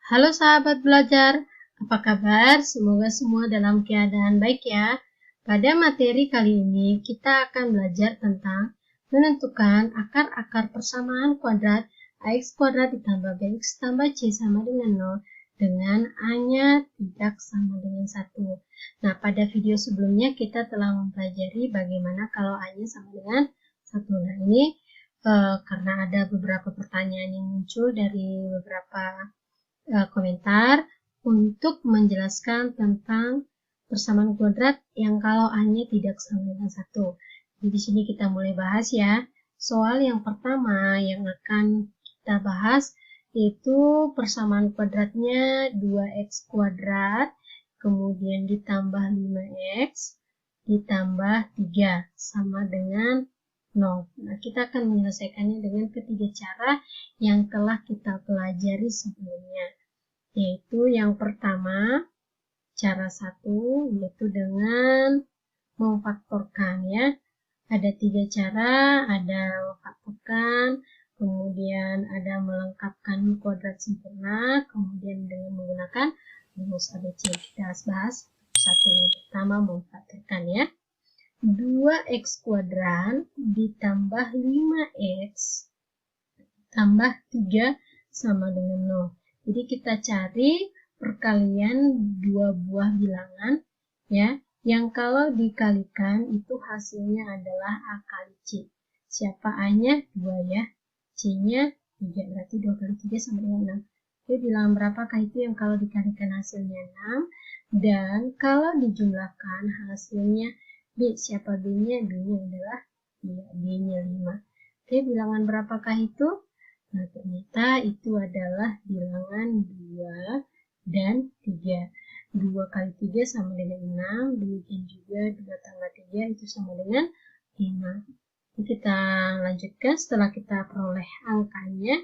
Halo sahabat belajar, apa kabar? Semoga semua dalam keadaan baik ya. Pada materi kali ini kita akan belajar tentang menentukan akar-akar persamaan kuadrat ax kuadrat ditambah bx tambah c sama dengan 0 dengan a-nya tidak sama dengan 1. Nah, pada video sebelumnya kita telah mempelajari bagaimana kalau a-nya sama dengan 1. Nah, ini karena ada beberapa pertanyaan yang muncul dari beberapa komentar untuk menjelaskan tentang persamaan kuadrat yang kalau a-nya tidak sama dengan 1. Jadi di sini kita mulai bahas ya. Soal yang pertama yang akan kita bahas yaitu persamaan kuadratnya 2x kuadrat kemudian ditambah 5x ditambah 3 sama dengan 0. Nah, kita akan menyelesaikannya dengan ketiga cara yang telah kita pelajari sebelumnya. Yaitu yang pertama, cara 1, yaitu dengan memfaktorkan ya. Ada 3 cara, ada memfaktorkan, kemudian ada melengkapkan kuadrat sempurna, kemudian dengan menggunakan rumus ABC. Kita bahas satu. Yang pertama memfaktorkan ya. 2x kuadrat ditambah 5x tambah 3 sama dengan 0. Jadi kita cari perkalian dua buah bilangan ya, yang kalau dikalikan itu hasilnya adalah A kali C. Siapa A-nya? 2 ya. C-nya 3, berarti 2 kali 3 sama dengan 6. Jadi bilangan berapakah itu yang kalau dikalikan hasilnya 6, dan kalau dijumlahkan hasilnya B. Siapa B-nya? B-nya adalah B-nya 5. Oke, bilangan berapakah itu? Nah, ternyata itu adalah bilangan 2 dan 3. 2 kali 3 sama dengan 6, demikian juga 2 tambah 3 itu sama dengan 5. Jadi kita lanjutkan, setelah kita peroleh angkanya,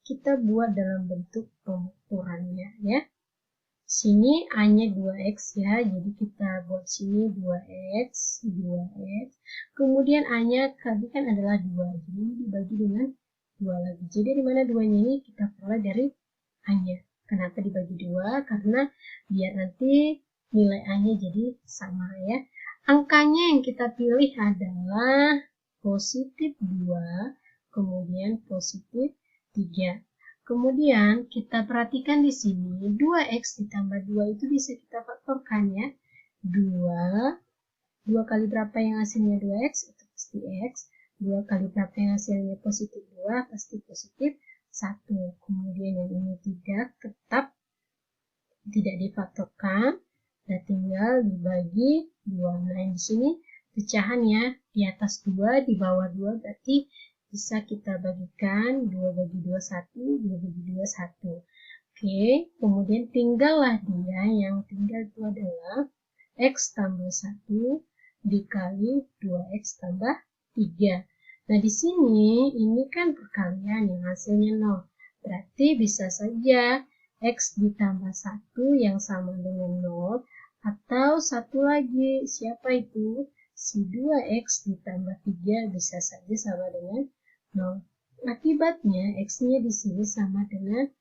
kita buat dalam bentuk pemuturannya ya. Sini A-nya 2x ya, jadi kita buat sini 2x, kemudian A-nya tadi kan adalah 2, jadi dibagi dengan 2 lagi. Jadi dari mana 2-nya ini kita peroleh dari A-nya. Kenapa dibagi 2? Karena biar nanti nilai A-nya jadi sama ya. Angkanya yang kita pilih adalah positif 2, kemudian positif 3. Kemudian kita perhatikan di sini 2x ditambah 2 itu bisa kita faktorkan ya. 2 kali berapa yang hasilnya 2x? Itu pasti x. 2 kali berapa yang hasilnya positif 2? Pasti positif 1. Kemudian yang ini tetap tidak difaktorkan. Nah, tinggal dibagi 2. Nah, di sini pecahan ya. Di atas 2, di bawah 2 berarti bisa kita bagikan 2 bagi 2, 1. 2 bagi 2, 1. Oke, kemudian tinggallah dia. Yang tinggal itu adalah x tambah 1 dikali 2x tambah 3. Nah, di sini ini kan perkalian yang hasilnya 0. Berarti bisa saja x ditambah 1 yang sama dengan 0. Atau satu lagi, siapa itu? Si 2x ditambah 3 bisa saja sama dengan 0. Akibatnya x-nya di sini sama dengan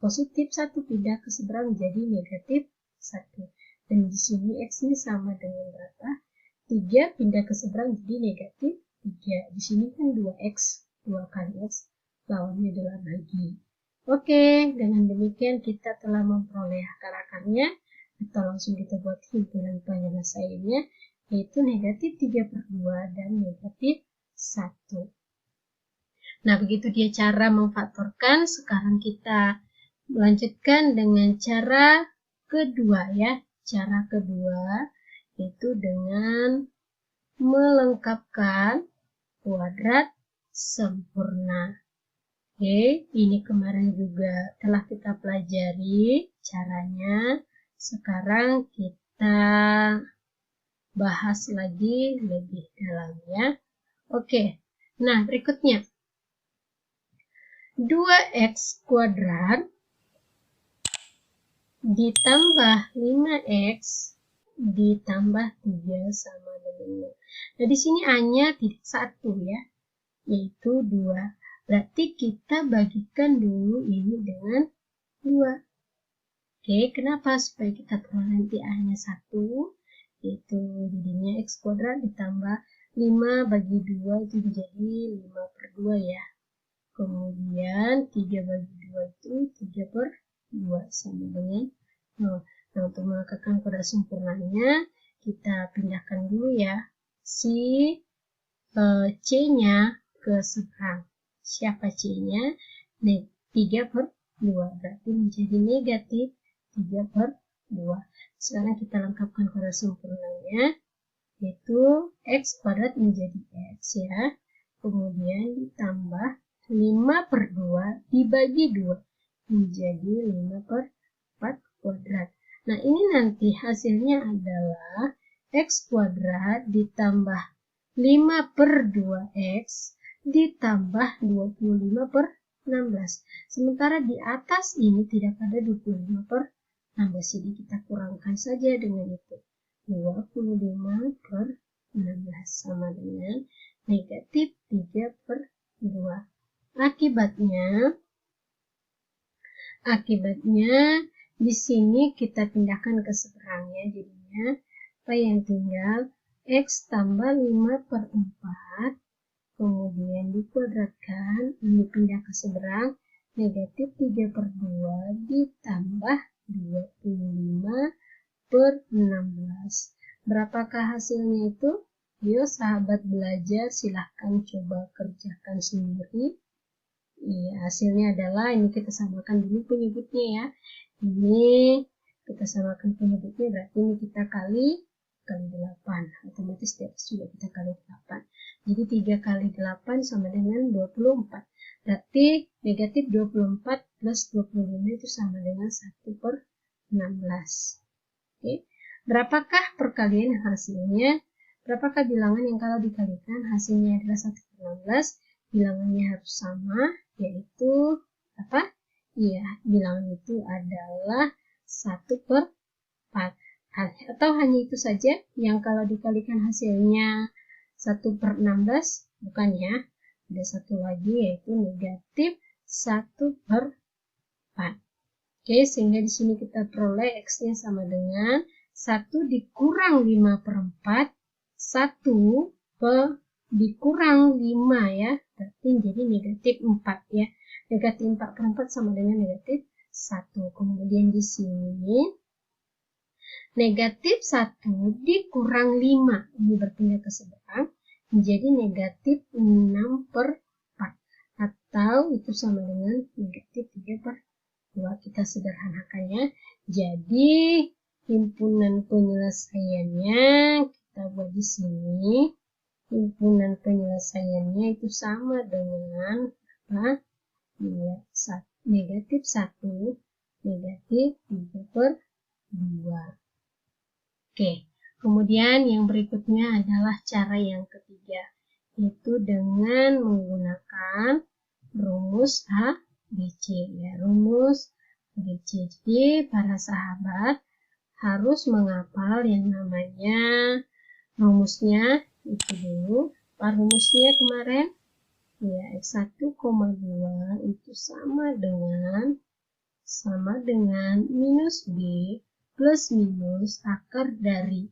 positif 1 pindah ke seberang menjadi negatif 1. Dan di sini x-nya sama dengan berapa? 3 pindah ke seberang jadi negatif 3. Di sini kan 2x, 2 kali x, lawannya adalah bagi. Oke, dengan demikian kita telah memperoleh akar-akarnya, atau langsung kita buat himpunan penyelesaiannya, yaitu negatif 3/2 dan negatif 1. Nah, begitu dia cara memfaktorkan. Sekarang kita melanjutkan dengan cara kedua ya. Cara kedua yaitu dengan melengkapkan kuadrat sempurna. Oke, ini kemarin juga telah kita pelajari caranya. Sekarang kita bahas lagi lebih dalam ya. Oke, nah berikutnya 2x kuadrat ditambah 5x ditambah 3 sama dengan 0. Nah, di sini A-nya tidak 1 ya, yaitu 2. Berarti kita bagikan dulu ini dengan 2. Oke, kenapa? Supaya kita peroleh nanti A-nya 1, yaitu jadinya X kuadrat ditambah 5 bagi 2 itu menjadi 5/2 ya. Kemudian 3 bagi 2 itu 3/2 sama dengan 0. Nah, untuk melakukan kuadrat sempurnanya, kita pindahkan dulu ya si C-nya ke seberang. Siapa C-nya? 3/2. Berarti menjadi negatif 3/2. Sekarang kita lengkapkan kuadrat sempurnanya, yaitu X kuadrat menjadi X ya. Kemudian ditambah 5/2 dibagi 2 menjadi 5/4 kuadrat. Nah, ini nanti hasilnya adalah X kuadrat ditambah 5/2X ditambah 25/16. Sementara di atas ini tidak ada 25/16. Jadi kita kurangkan saja dengan itu. 25/16 sama dengan negatif 3/2. Akibatnya di sini kita pindahkan ke seberang ya. Jadinya apa yang tinggal? X tambah 5/4, kemudian dikuadratkan, ini pindah ke seberang, negatif 3/2 ditambah 25/16. Berapakah hasilnya itu? Yuk sahabat belajar, silahkan coba kerjakan sendiri. Ya, hasilnya adalah, ini kita samakan dulu penyebutnya ya. Ini kita samakan penyebutnya, berarti ini kita kali 8. Otomatis di atas juga kita kali 8. Jadi 3 kali 8 sama dengan 24. Berarti negatif 24 plus 25 itu sama dengan 1/16. Oke. Berapakah perkalian hasilnya? Berapakah bilangan yang kalau dikalikan hasilnya adalah 1/16? Bilangannya harus sama, yaitu apa? Iya, bilangan itu adalah 1/4. Atau hanya itu saja yang kalau dikalikan hasilnya 1/16? Bukan ya. Ada satu lagi yaitu negatif 1/4. Oke, sehingga di sini kita peroleh X-nya sama dengan 1 dikurang 5/4, 1 dikurang 5 ya. Berarti jadi negatif 4 ya. Negatif 4/4 sama dengan negatif 1. Kemudian di sini negatif 1 dikurang 5. Ini berpindah ke seberang menjadi negatif 6/4. Atau itu sama dengan negatif 3/2. Kita sederhanakannya. Jadi himpunan penyelesaiannya kita buat di sini. Himpunan penyelesaiannya itu sama dengan apa? Ya, negatif 1, negatif 3/2. Oke, kemudian yang berikutnya adalah cara yang ketiga, yaitu dengan menggunakan rumus ABC. Ya, rumus ABC. Jadi, para sahabat harus menghafal yang namanya rumusnya itu dulu. Apa rumusnya kemarin? Ya, X1,2 itu sama dengan minus B plus minus akar dari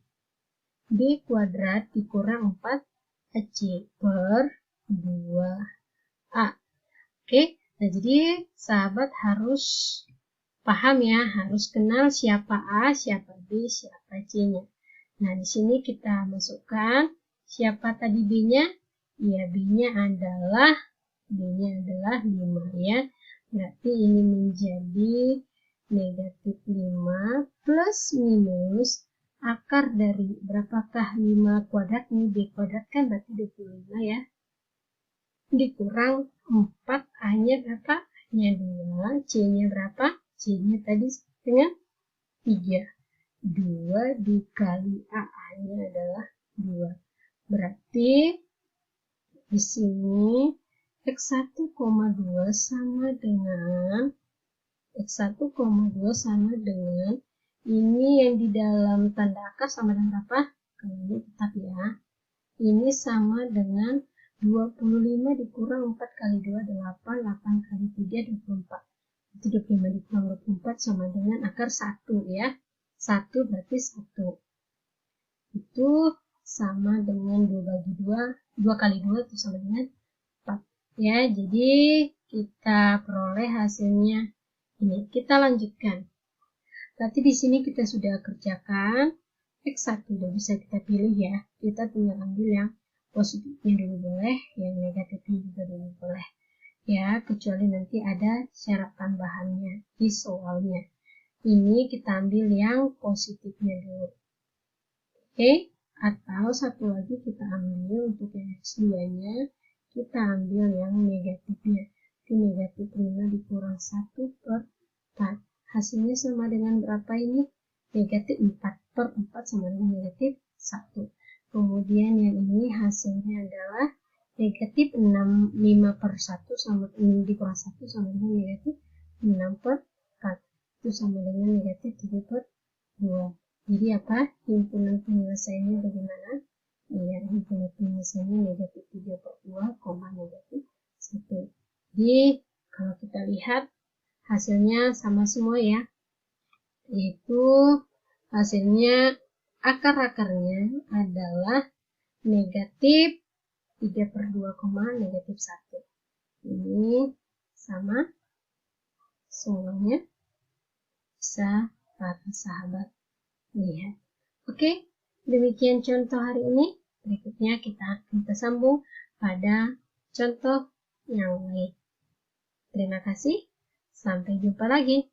B kuadrat dikurang 4AC per 2A. Oke, nah jadi sahabat harus paham ya, harus kenal siapa A, siapa B, siapa C-nya. Nah, di sini kita masukkan siapa tadi B-nya? Ya, B-nya adalah 5 ya. Berarti ini menjadi negatif 5 plus minus akar dari berapakah 5 kuadrat? Ini B kuadrat kan berarti 25 ya. Dikurang 4, A-nya berapa? A-nya 2, C-nya berapa? C-nya tadi dengan 3. 2 dikali A-nya adalah 2. Berarti di sini X1,2 sama dengan ini yang di dalam tanda akar sama dengan berapa? Kalau ini tetap ya. Ini sama dengan 25 dikurang 4 kali 2, 8. 8 kali 3, 24. Itu 25 dikurang 24 sama dengan akar 1 ya. 1 berarti 1. Itu sama dengan 2 bagi 2. 2 kali 2 itu sama dengan 4. Ya, jadi kita peroleh hasilnya ini. Kita lanjutkan. Berarti di sini kita sudah kerjakan. X1 udah bisa kita pilih ya. Kita tinggal ambil yang positifnya dulu boleh, yang negatifnya juga dulu boleh. Ya, kecuali nanti ada syarat tambahannya di soalnya. Ini kita ambil yang positifnya dulu. Oke, atau satu lagi kita ambil untuk yang X2-nya, kita ambil yang negatifnya. Itu negatif 5 dikurang 1 per 4. Hasilnya sama dengan berapa ini? Negatif 4 per 4 sama dengan negatif 1. Kemudian yang ini hasilnya adalah negatif 5 per 1 sama 6 dikurang 1 sama dengan negatif 6 per 4. Itu sama dengan negatif 3 per 2. Jadi apa? Himpunan penyelesaiannya bagaimana? Ya, himpunan penyelesaiannya negatif 3 per 2, negatif 1. Jadi kalau kita lihat hasilnya sama semua ya. Yaitu hasilnya akar-akarnya adalah negatif 3 per 2, negatif 1. Ini sama semuanya. Bisa para sahabat lihat. Oke, demikian contoh hari ini. Berikutnya kita sambung pada contoh yang lain. Terima kasih. Sampai jumpa lagi.